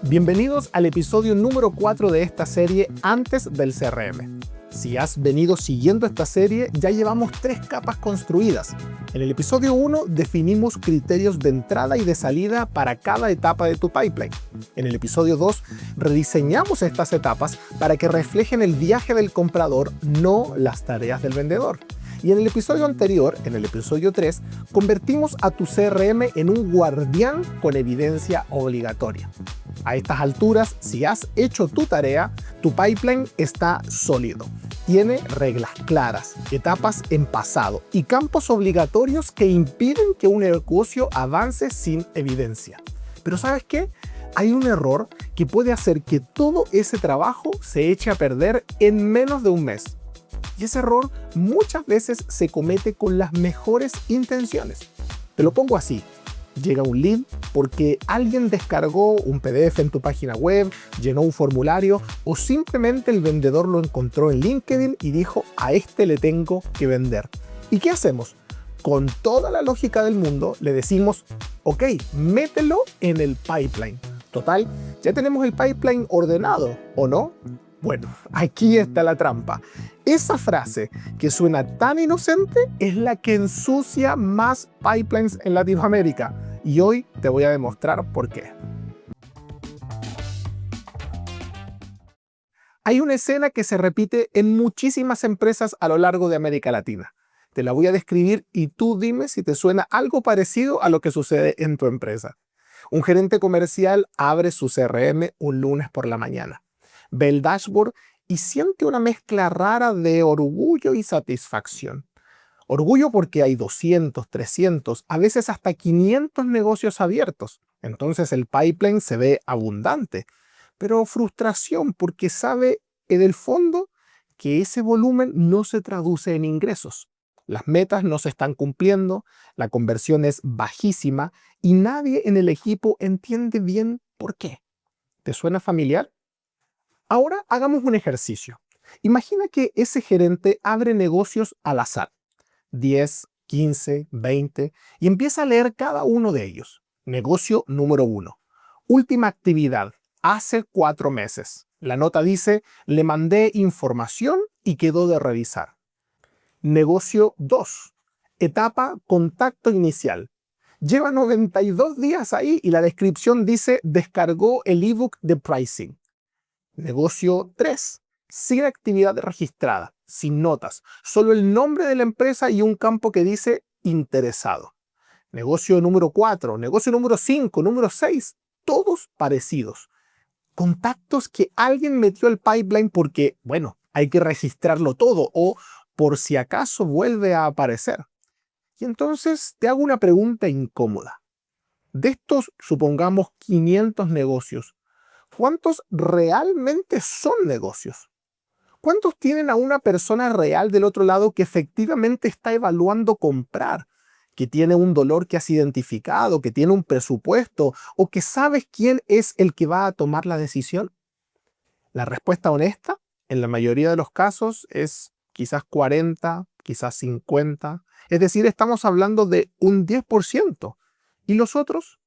Bienvenidos al episodio número 4 de esta serie Antes del CRM. Si has venido siguiendo esta serie, ya llevamos 3 capas construidas. En el episodio 1 definimos criterios de entrada y de salida para cada etapa de tu pipeline. En el episodio 2 rediseñamos estas etapas para que reflejen el viaje del comprador, no las tareas del vendedor. Y en el episodio anterior, en el episodio 3, convertimos a tu CRM en un guardián con evidencia obligatoria. A estas alturas, si has hecho tu tarea, tu pipeline está sólido. Tiene reglas claras, etapas en pasado y campos obligatorios que impiden que un negocio avance sin evidencia. Pero ¿sabes qué? Hay un error que puede hacer que todo ese trabajo se eche a perder en menos de un mes. Y ese error muchas veces se comete con las mejores intenciones. Te lo pongo así. Llega un lead porque alguien descargó un PDF en tu página web, llenó un formulario o simplemente el vendedor lo encontró en LinkedIn y dijo: a este le tengo que vender. ¿Y qué hacemos? Con toda la lógica del mundo le decimos: ok, mételo en el pipeline. Total, ya tenemos el pipeline ordenado, ¿o no? Bueno, aquí está la trampa. Esa frase que suena tan inocente es la que ensucia más pipelines en Latinoamérica. Y hoy te voy a demostrar por qué. Hay una escena que se repite en muchísimas empresas a lo largo de América Latina. Te la voy a describir y tú dime si te suena algo parecido a lo que sucede en tu empresa. Un gerente comercial abre su CRM un lunes por la mañana. Ve el dashboard y siente una mezcla rara de orgullo y satisfacción. Orgullo porque hay 200, 300, a veces hasta 500 negocios abiertos. Entonces el pipeline se ve abundante. Pero frustración porque sabe en el fondo que ese volumen no se traduce en ingresos. Las metas no se están cumpliendo, la conversión es bajísima y nadie en el equipo entiende bien por qué. ¿Te suena familiar? Ahora hagamos un ejercicio. Imagina que ese gerente abre negocios al azar, 10, 15, 20, y empieza a leer cada uno de ellos. Negocio número 1. Última actividad, hace 4 meses. La nota dice: le mandé información y quedó de revisar. Negocio 2. Etapa contacto inicial. Lleva 92 días ahí y la descripción dice: descargó el ebook de pricing. Negocio 3. Sin actividad registrada, sin notas, solo el nombre de la empresa y un campo que dice interesado. Negocio número 4, negocio número 5, número 6, todos parecidos. Contactos que alguien metió al pipeline porque, bueno, hay que registrarlo todo o por si acaso vuelve a aparecer. Y entonces te hago una pregunta incómoda. De estos, supongamos, 500 negocios, ¿cuántos realmente son negocios? ¿Cuántos tienen a una persona real del otro lado que efectivamente está evaluando comprar, que tiene un dolor que has identificado, que tiene un presupuesto o que sabes quién es el que va a tomar la decisión? La respuesta honesta, en la mayoría de los casos, es quizás 40, quizás 50. Es decir, estamos hablando de un 10%. ¿Y los otros?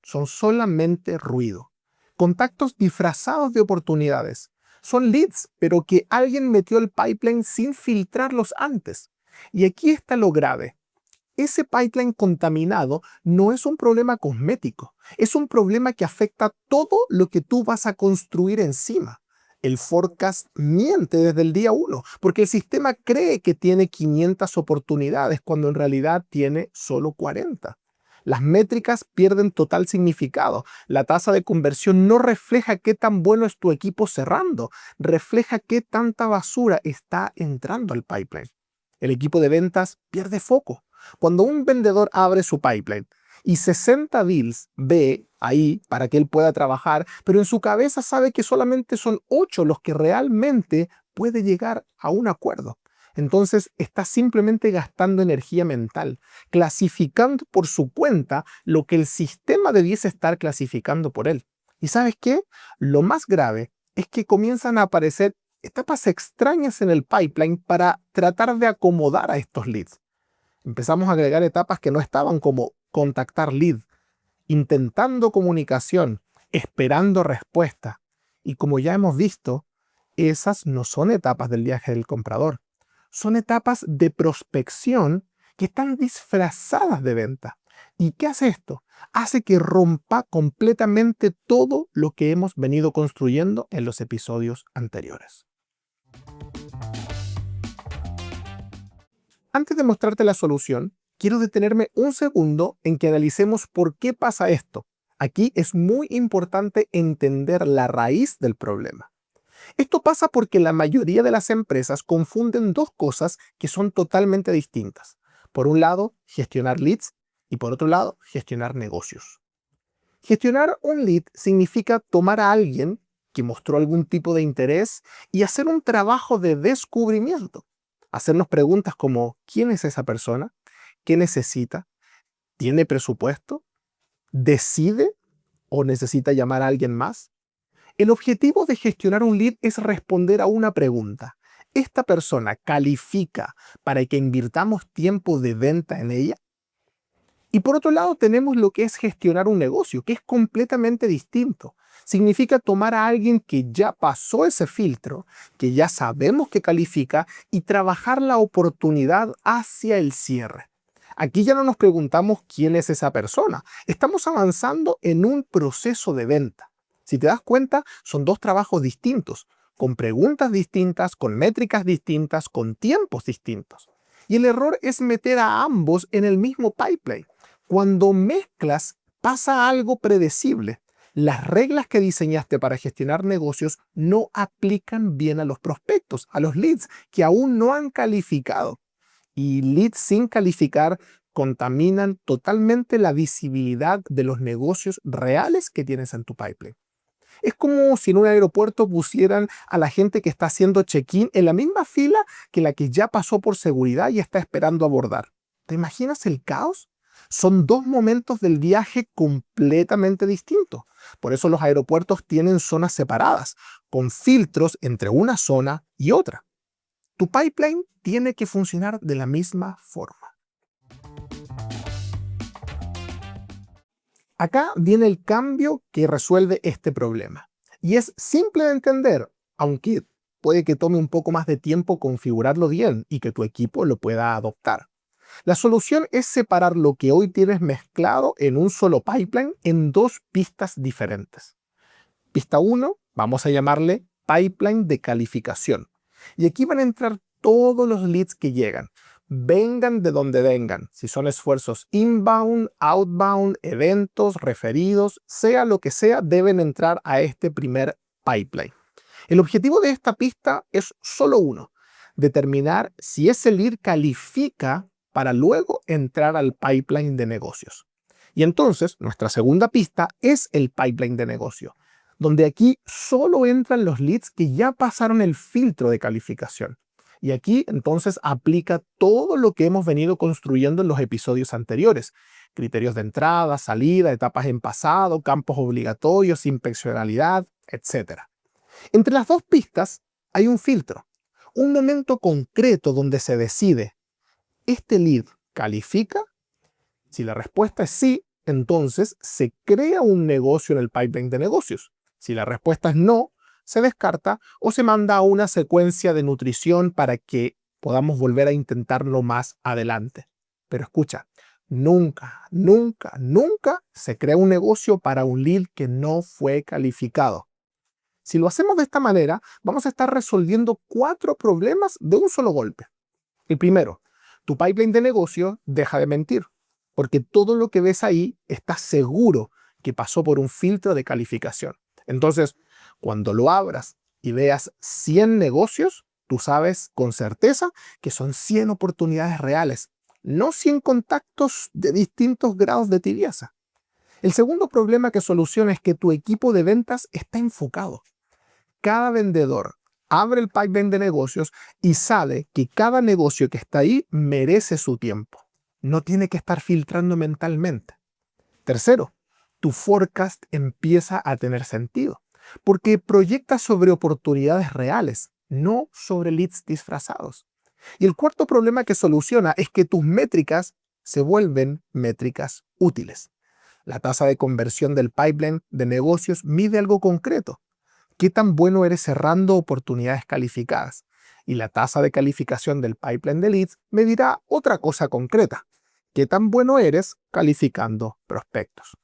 Son solamente ruido. Contactos disfrazados de oportunidades. Son leads, pero que alguien metió el pipeline sin filtrarlos antes. Y aquí está lo grave. Ese pipeline contaminado no es un problema cosmético, es un problema que afecta todo lo que tú vas a construir encima. El forecast miente desde el día 1, porque el sistema cree que tiene 500 oportunidades cuando en realidad tiene solo 40. Las métricas pierden total significado. La tasa de conversión no refleja qué tan bueno es tu equipo cerrando, refleja qué tanta basura está entrando al pipeline. El equipo de ventas pierde foco. Cuando un vendedor abre su pipeline y 60 deals ve ahí para que él pueda trabajar, pero en su cabeza sabe que solamente son 8 los que realmente puede llegar a un acuerdo. Entonces está simplemente gastando energía mental, clasificando por su cuenta lo que el sistema debiese estar clasificando por él. ¿Y sabes qué? Lo más grave es que comienzan a aparecer etapas extrañas en el pipeline para tratar de acomodar a estos leads. Empezamos a agregar etapas que no estaban, como contactar lead, intentando comunicación, esperando respuesta. Y como ya hemos visto, esas no son etapas del viaje del comprador. Son etapas de prospección que están disfrazadas de venta. ¿Y qué hace esto? Hace que rompa completamente todo lo que hemos venido construyendo en los episodios anteriores. Antes de mostrarte la solución, quiero detenerme un segundo en que analicemos por qué pasa esto. Aquí es muy importante entender la raíz del problema. Esto pasa porque la mayoría de las empresas confunden dos cosas que son totalmente distintas. Por un lado, gestionar leads y por otro lado, gestionar negocios. Gestionar un lead significa tomar a alguien que mostró algún tipo de interés y hacer un trabajo de descubrimiento. Hacernos preguntas como ¿quién es esa persona? ¿Qué necesita? ¿Tiene presupuesto? ¿Decide o necesita llamar a alguien más? El objetivo de gestionar un lead es responder a una pregunta. ¿Esta persona califica para que invirtamos tiempo de venta en ella? Y por otro lado tenemos lo que es gestionar un negocio, que es completamente distinto. Significa tomar a alguien que ya pasó ese filtro, que ya sabemos que califica, y trabajar la oportunidad hacia el cierre. Aquí ya no nos preguntamos quién es esa persona. Estamos avanzando en un proceso de venta. Si te das cuenta, son dos trabajos distintos, con preguntas distintas, con métricas distintas, con tiempos distintos. Y el error es meter a ambos en el mismo pipeline. Cuando mezclas, pasa algo predecible. Las reglas que diseñaste para gestionar negocios no aplican bien a los prospectos, a los leads que aún no han calificado. Y leads sin calificar contaminan totalmente la visibilidad de los negocios reales que tienes en tu pipeline. Es como si en un aeropuerto pusieran a la gente que está haciendo check-in en la misma fila que la que ya pasó por seguridad y está esperando abordar. ¿Te imaginas el caos? Son dos momentos del viaje completamente distintos. Por eso los aeropuertos tienen zonas separadas, con filtros entre una zona y otra. Tu pipeline tiene que funcionar de la misma forma. Acá viene el cambio que resuelve este problema. Y es simple de entender, aunque puede que tome un poco más de tiempo configurarlo bien y que tu equipo lo pueda adoptar. La solución es separar lo que hoy tienes mezclado en un solo pipeline en dos pistas diferentes. Pista 1, vamos a llamarle pipeline de calificación. Y aquí van a entrar todos los leads que llegan. Vengan de donde vengan, si son esfuerzos inbound, outbound, eventos, referidos, sea lo que sea, deben entrar a este primer pipeline. El objetivo de esta pista es solo uno, determinar si ese lead califica para luego entrar al pipeline de negocios. Y entonces, nuestra segunda pista es el pipeline de negocio, donde aquí solo entran los leads que ya pasaron el filtro de calificación. Y aquí entonces aplica todo lo que hemos venido construyendo en los episodios anteriores. Criterios de entrada, salida, etapas en pasado, campos obligatorios, inspeccionalidad, etc. Entre las dos pistas hay un filtro, un momento concreto donde se decide, ¿este lead califica? Si la respuesta es sí, entonces se crea un negocio en el pipeline de negocios. Si la respuesta es no, se descarta o se manda a una secuencia de nutrición para que podamos volver a intentarlo más adelante. Pero escucha, nunca, nunca, nunca se crea un negocio para un lead que no fue calificado. Si lo hacemos de esta manera, vamos a estar resolviendo 4 problemas de un solo golpe. El primero, tu pipeline de negocio deja de mentir, porque todo lo que ves ahí está seguro que pasó por un filtro de calificación. Entonces, cuando lo abras y veas 100 negocios, tú sabes con certeza que son 100 oportunidades reales, no 100 contactos de distintos grados de tibieza. El segundo problema que soluciona es que tu equipo de ventas está enfocado. Cada vendedor abre el pipeline de negocios y sabe que cada negocio que está ahí merece su tiempo. No tiene que estar filtrando mentalmente. Tercero, tu forecast empieza a tener sentido, porque proyecta sobre oportunidades reales, no sobre leads disfrazados. Y el cuarto problema que soluciona es que tus métricas se vuelven métricas útiles. La tasa de conversión del pipeline de negocios mide algo concreto. ¿Qué tan bueno eres cerrando oportunidades calificadas? Y la tasa de calificación del pipeline de leads medirá otra cosa concreta. ¿Qué tan bueno eres calificando prospectos?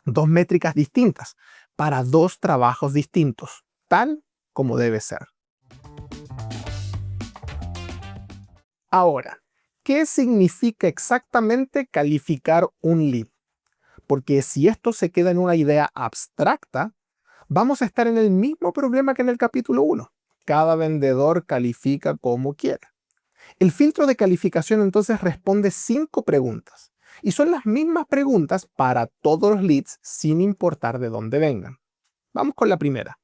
Dos métricas distintas para dos trabajos distintos, tal como debe ser. Ahora, ¿qué significa exactamente calificar un lead? Porque si esto se queda en una idea abstracta, vamos a estar en el mismo problema que en el capítulo 1. Cada vendedor califica como quiere. El filtro de calificación entonces responde 5 preguntas. Y son las mismas preguntas para todos los leads sin importar de dónde vengan. Vamos con la primera.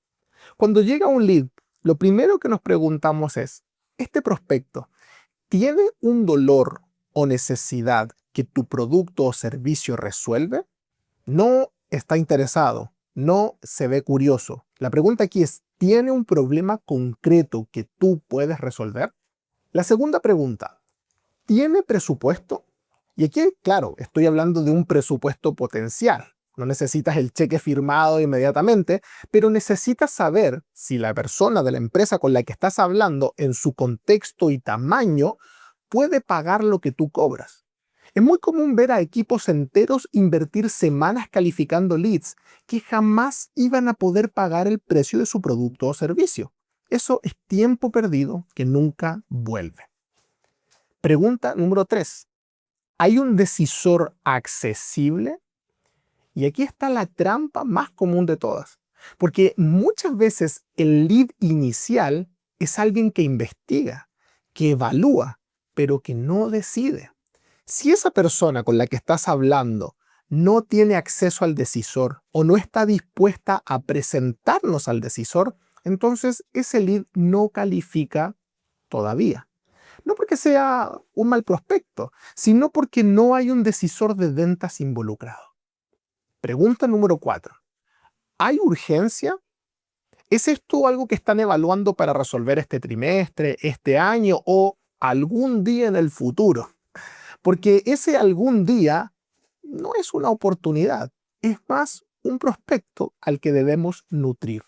Cuando llega un lead, lo primero que nos preguntamos es, ¿este prospecto tiene un dolor o necesidad que tu producto o servicio resuelve? No está interesado, no se ve curioso. La pregunta aquí es, ¿tiene un problema concreto que tú puedes resolver? La segunda pregunta, ¿tiene presupuesto? Y aquí, claro, estoy hablando de un presupuesto potencial. No necesitas el cheque firmado inmediatamente, pero necesitas saber si la persona de la empresa con la que estás hablando, en su contexto y tamaño, puede pagar lo que tú cobras. Es muy común ver a equipos enteros invertir semanas calificando leads que jamás iban a poder pagar el precio de su producto o servicio. Eso es tiempo perdido que nunca vuelve. Pregunta número 3. ¿Hay un decisor accesible? Y aquí está la trampa más común de todas. Porque muchas veces el lead inicial es alguien que investiga, que evalúa, pero que no decide. Si esa persona con la que estás hablando no tiene acceso al decisor o no está dispuesta a presentarnos al decisor, entonces ese lead no califica todavía. No porque sea un mal prospecto, sino porque no hay un decisor de ventas involucrado. Pregunta número 4. ¿Hay urgencia? ¿Es esto algo que están evaluando para resolver este trimestre, este año o algún día en el futuro? Porque ese algún día no es una oportunidad, es más un prospecto al que debemos nutrir.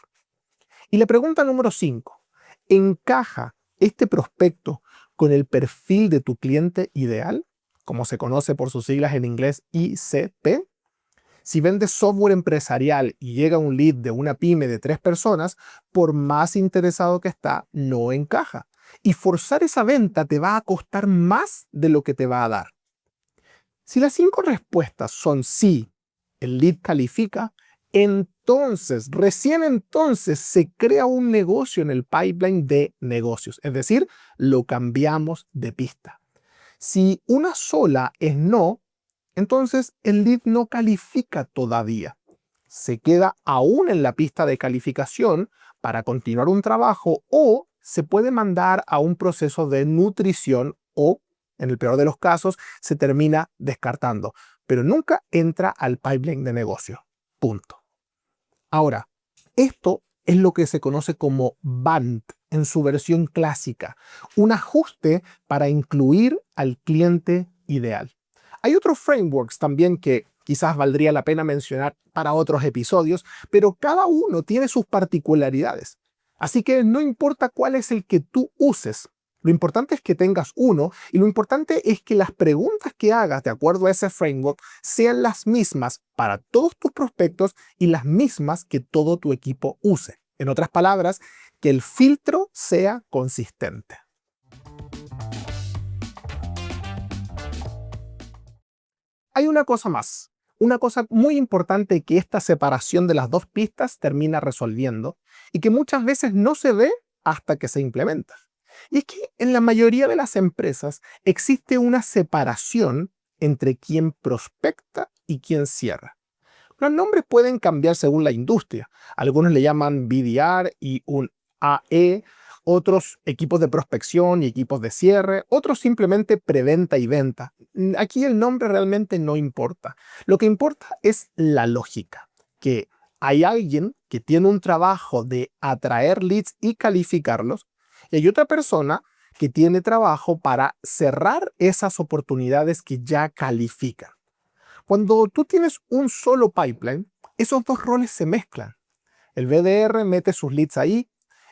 Y la pregunta número 5. ¿Encaja este prospecto con el perfil de tu cliente ideal, como se conoce por sus siglas en inglés ICP? Si vendes software empresarial y llega un lead de una pyme de 3 personas, por más interesado que está, no encaja. Y forzar esa venta te va a costar más de lo que te va a dar. Si las 5 respuestas son sí, el lead califica, entonces, recién entonces se crea un negocio en el pipeline de negocios. Es decir, lo cambiamos de pista. Si una sola es no, entonces el lead no califica todavía. Se queda aún en la pista de calificación para continuar un trabajo o se puede mandar a un proceso de nutrición o, en el peor de los casos, se termina descartando, pero nunca entra al pipeline de negocio. Punto. Ahora, esto es lo que se conoce como BANT en su versión clásica, un ajuste para incluir al cliente ideal. Hay otros frameworks también que quizás valdría la pena mencionar para otros episodios, pero cada uno tiene sus particularidades. Así que no importa cuál es el que tú uses, lo importante es que tengas uno y lo importante es que las preguntas que hagas de acuerdo a ese framework sean las mismas para todos tus prospectos y las mismas que todo tu equipo use. En otras palabras, que el filtro sea consistente. Hay una cosa más, una cosa muy importante que esta separación de las dos pistas termina resolviendo y que muchas veces no se ve hasta que se implementa. Y es que en la mayoría de las empresas existe una separación entre quien prospecta y quien cierra. Los nombres pueden cambiar según la industria. Algunos le llaman BDR y un AE, otros equipos de prospección y equipos de cierre, otros simplemente preventa y venta. Aquí el nombre realmente no importa. Lo que importa es la lógica, que hay alguien que tiene un trabajo de atraer leads y calificarlos, y hay otra persona que tiene trabajo para cerrar esas oportunidades que ya califican. Cuando tú tienes un solo pipeline, esos dos roles se mezclan. El BDR mete sus leads ahí,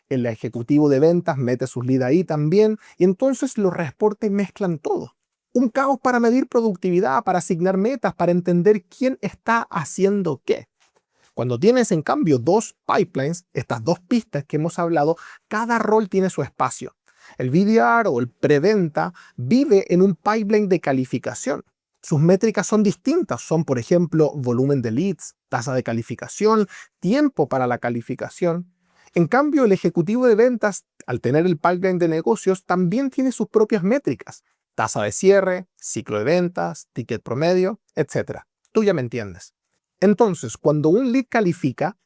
el ejecutivo de ventas mete sus leads ahí también, y entonces los reportes mezclan todo. Un caos para medir productividad, para asignar metas, para entender quién está haciendo qué. Cuando tienes, en cambio, dos pipelines, estas dos pistas que hemos hablado, cada rol tiene su espacio. El BDR o el preventa vive en un pipeline de calificación. Sus métricas son distintas. Son, por ejemplo, volumen de leads, tasa de calificación, tiempo para la calificación. En cambio, el ejecutivo de ventas, al tener el pipeline de negocios, también tiene sus propias métricas. Tasa de cierre, ciclo de ventas, ticket promedio, etc. Tú ya me entiendes. Entonces, cuando un lead califica,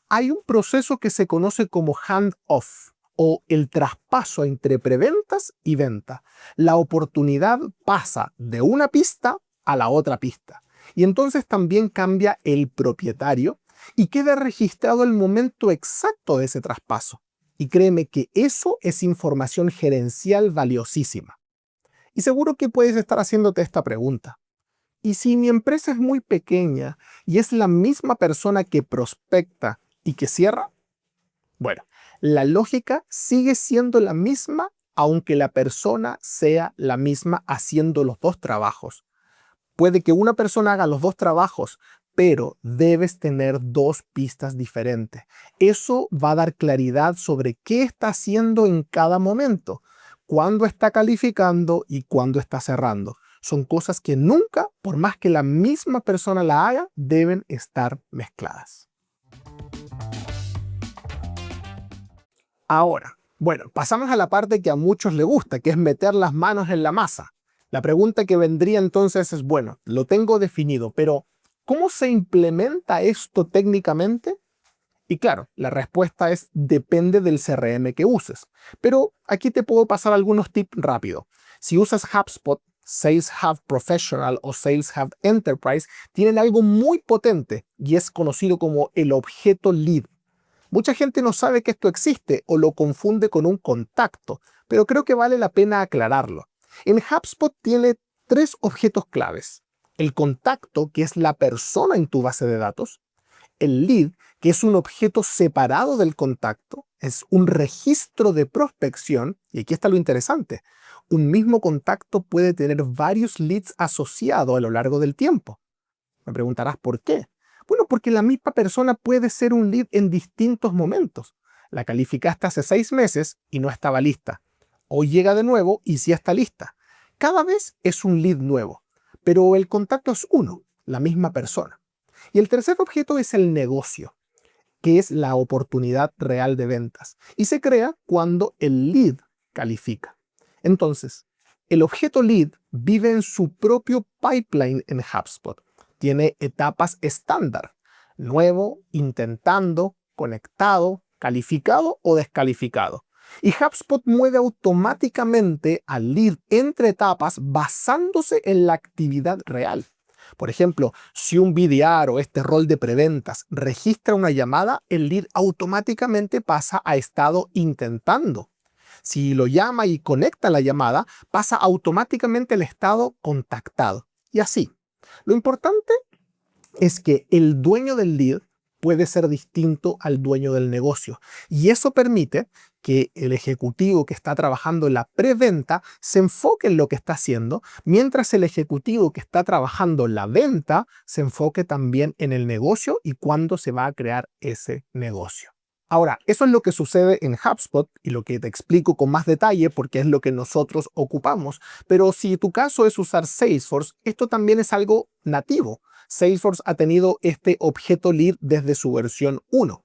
hay un proceso que se conoce como hand-off o el traspaso entre preventas y venta. La oportunidad pasa de una pista a la otra pista. Y entonces también cambia el propietario y queda registrado el momento exacto de ese traspaso. Y créeme que eso es información gerencial valiosísima. Y seguro que puedes estar haciéndote esta pregunta. ¿Y si mi empresa es muy pequeña y es la misma persona que prospecta y que cierra? Bueno, la lógica sigue siendo la misma aunque la persona sea la misma haciendo los dos trabajos. Puede que una persona haga los dos trabajos, pero debes tener dos pistas diferentes. Eso va a dar claridad sobre qué está haciendo en cada momento, cuándo está calificando y cuándo está cerrando. Son cosas que nunca, por más que la misma persona la haga, deben estar mezcladas. Ahora, bueno, pasamos a la parte que a muchos les gusta, que es meter las manos en la masa. La pregunta que vendría entonces es, bueno, lo tengo definido, pero ¿cómo se implementa esto técnicamente? Y claro, la respuesta es depende del CRM que uses. Pero aquí te puedo pasar algunos tips rápido. Si usas HubSpot, Sales Hub Professional o Sales Hub Enterprise, tienen algo muy potente y es conocido como el objeto lead. Mucha gente no sabe que esto existe o lo confunde con un contacto, pero creo que vale la pena aclararlo. En HubSpot tiene tres objetos claves. El contacto, que es la persona en tu base de datos. El lead, que es un objeto separado del contacto, es un registro de prospección, y aquí está lo interesante. Un mismo contacto puede tener varios leads asociados a lo largo del tiempo. Me preguntarás ¿por qué? Bueno, porque la misma persona puede ser un lead en distintos momentos. La calificaste hace 6 meses y no estaba lista. Hoy llega de nuevo y sí está lista. Cada vez es un lead nuevo, pero el contacto es uno, la misma persona. Y el tercer objeto es el negocio, que es la oportunidad real de ventas. Y se crea cuando el lead califica. Entonces, el objeto lead vive en su propio pipeline en HubSpot. Tiene etapas estándar: nuevo, intentando, conectado, calificado o descalificado. Y HubSpot mueve automáticamente al lead entre etapas basándose en la actividad real. Por ejemplo, si un BDR o este rol de preventas registra una llamada, el lead automáticamente pasa a estado intentando. Si lo llama y conecta la llamada, pasa automáticamente al estado contactado. Y así. Lo importante es que el dueño del lead puede ser distinto al dueño del negocio. Y eso permite que el ejecutivo que está trabajando en la preventa se enfoque en lo que está haciendo, mientras el ejecutivo que está trabajando en la venta se enfoque también en el negocio y cuándo se va a crear ese negocio. Ahora, eso es lo que sucede en HubSpot y lo que te explico con más detalle porque es lo que nosotros ocupamos. Pero si tu caso es usar Salesforce, esto también es algo nativo. Salesforce ha tenido este objeto lead desde su versión 1.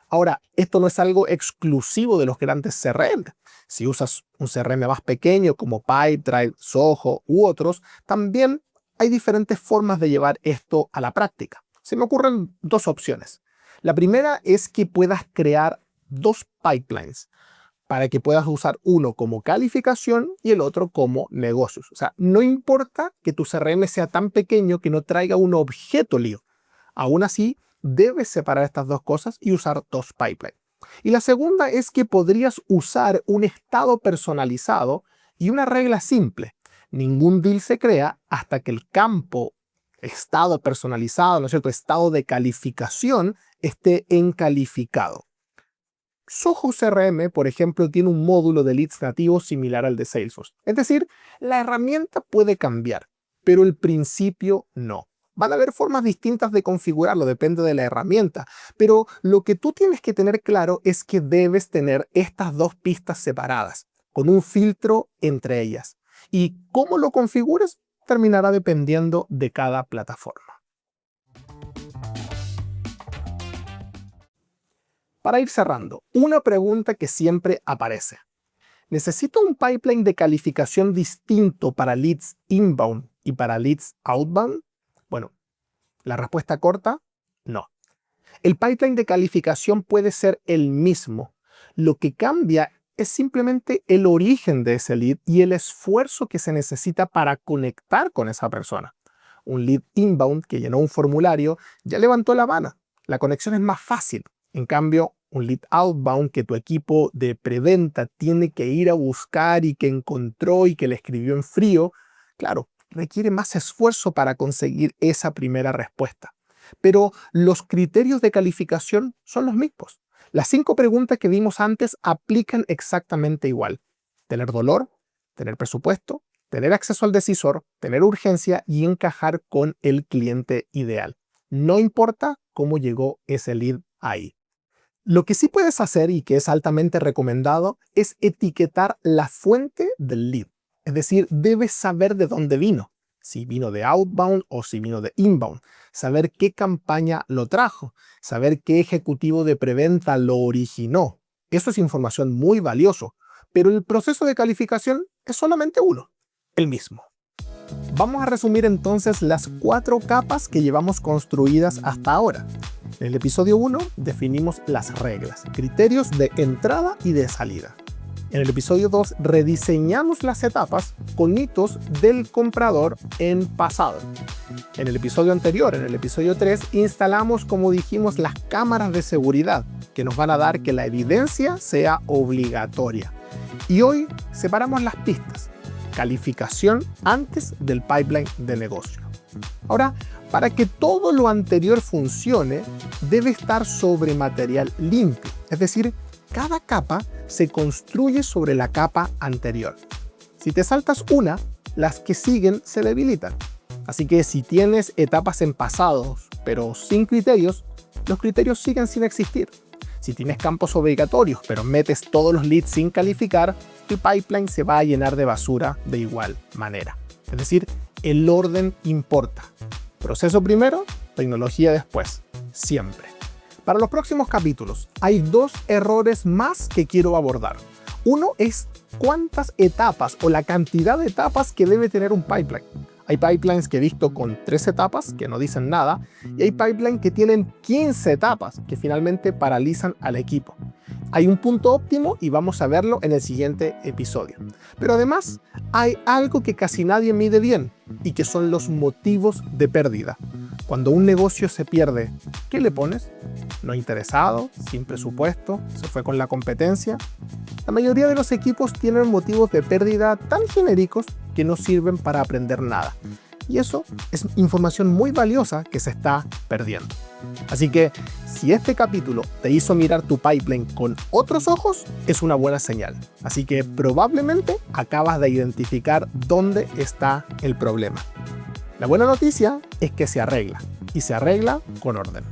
Ahora, esto no es algo exclusivo de los grandes CRM. Si usas un CRM más pequeño como Pipedrive, Zoho u otros, también hay diferentes formas de llevar esto a la práctica. Se me ocurren dos opciones. La primera es que puedas crear dos pipelines para que puedas usar uno como calificación y el otro como negocios. O sea, no importa que tu CRM sea tan pequeño que no traiga un objeto lead. Aún así, debes separar estas dos cosas y usar dos pipelines. Y la segunda es que podrías usar un estado personalizado y una regla simple. Ningún deal se crea hasta que el campo estado personalizado, ¿no es cierto?, estado de calificación, esté en calificado. Zoho CRM, por ejemplo, tiene un módulo de leads nativos similar al de Salesforce. Es decir, la herramienta puede cambiar, pero el principio no. Van a haber formas distintas de configurarlo, depende de la herramienta, pero lo que tú tienes que tener claro es que debes tener estas dos pistas separadas, con un filtro entre ellas. Y cómo lo configures terminará dependiendo de cada plataforma. Para ir cerrando, una pregunta que siempre aparece. ¿Necesito un pipeline de calificación distinto para leads inbound y para leads outbound? Bueno, la respuesta corta, no. El pipeline de calificación puede ser el mismo. Lo que cambia es simplemente el origen de ese lead y el esfuerzo que se necesita para conectar con esa persona. Un lead inbound que llenó un formulario ya levantó la mano. La conexión es más fácil. En cambio, un lead outbound que tu equipo de preventa tiene que ir a buscar y que encontró y que le escribió en frío, claro, requiere más esfuerzo para conseguir esa primera respuesta. Pero los criterios de calificación son los mismos. Las 5 preguntas que vimos antes aplican exactamente igual. Tener dolor, tener presupuesto, tener acceso al decisor, tener urgencia y encajar con el cliente ideal. No importa cómo llegó ese lead ahí. Lo que sí puedes hacer y que es altamente recomendado es etiquetar la fuente del lead. Es decir, debes saber de dónde vino. Si vino de outbound o si vino de inbound. Saber qué campaña lo trajo. Saber qué ejecutivo de preventa lo originó. Eso es información muy valioso. Pero el proceso de calificación es solamente uno, el mismo. Vamos a resumir entonces las 4 capas que llevamos construidas hasta ahora. En el episodio 1 definimos las reglas, criterios de entrada y de salida. En el episodio 2 rediseñamos las etapas con hitos del comprador en pasado. En el episodio anterior, en el episodio 3, instalamos, como dijimos, las cámaras de seguridad que nos van a dar que la evidencia sea obligatoria. Y hoy separamos las pistas. Calificación antes del pipeline de negocio. Ahora, para que todo lo anterior funcione, debe estar sobre material limpio. Es decir, cada capa se construye sobre la capa anterior. Si te saltas una, las que siguen se debilitan. Así que si tienes etapas en pasados, pero sin criterios, los criterios siguen sin existir. Si tienes campos obligatorios, pero metes todos los leads sin calificar, el pipeline se va a llenar de basura de igual manera. Es decir, el orden importa. Proceso primero, tecnología después. Siempre. Para los próximos capítulos, hay 2 errores más que quiero abordar. Uno es cuántas etapas o la cantidad de etapas que debe tener un pipeline. Hay pipelines que he visto con 3 etapas que no dicen nada y hay pipelines que tienen 15 etapas que finalmente paralizan al equipo. Hay un punto óptimo y vamos a verlo en el siguiente episodio. Pero además hay algo que casi nadie mide bien y que son los motivos de pérdida. Cuando un negocio se pierde, ¿qué le pones? ¿No interesado? ¿Sin presupuesto? ¿Se fue con la competencia? La mayoría de los equipos tienen motivos de pérdida tan genéricos que no sirven para aprender nada. Y eso es información muy valiosa que se está perdiendo. Así que, si este capítulo te hizo mirar tu pipeline con otros ojos, es una buena señal. Así que probablemente acabas de identificar dónde está el problema. La buena noticia es que se arregla, y se arregla con orden.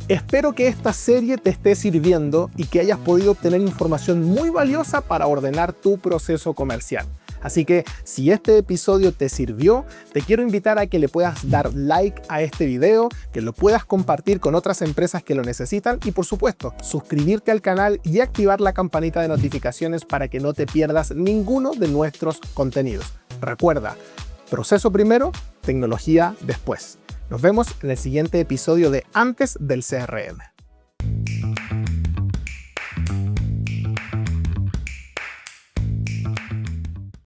Espero que esta serie te esté sirviendo y que hayas podido obtener información muy valiosa para ordenar tu proceso comercial. Así que si este episodio te sirvió, te quiero invitar a que le puedas dar like a este video, que lo puedas compartir con otras empresas que lo necesitan y por supuesto, suscribirte al canal y activar la campanita de notificaciones para que no te pierdas ninguno de nuestros contenidos. Recuerda, proceso primero, tecnología después. Nos vemos en el siguiente episodio de Antes del CRM.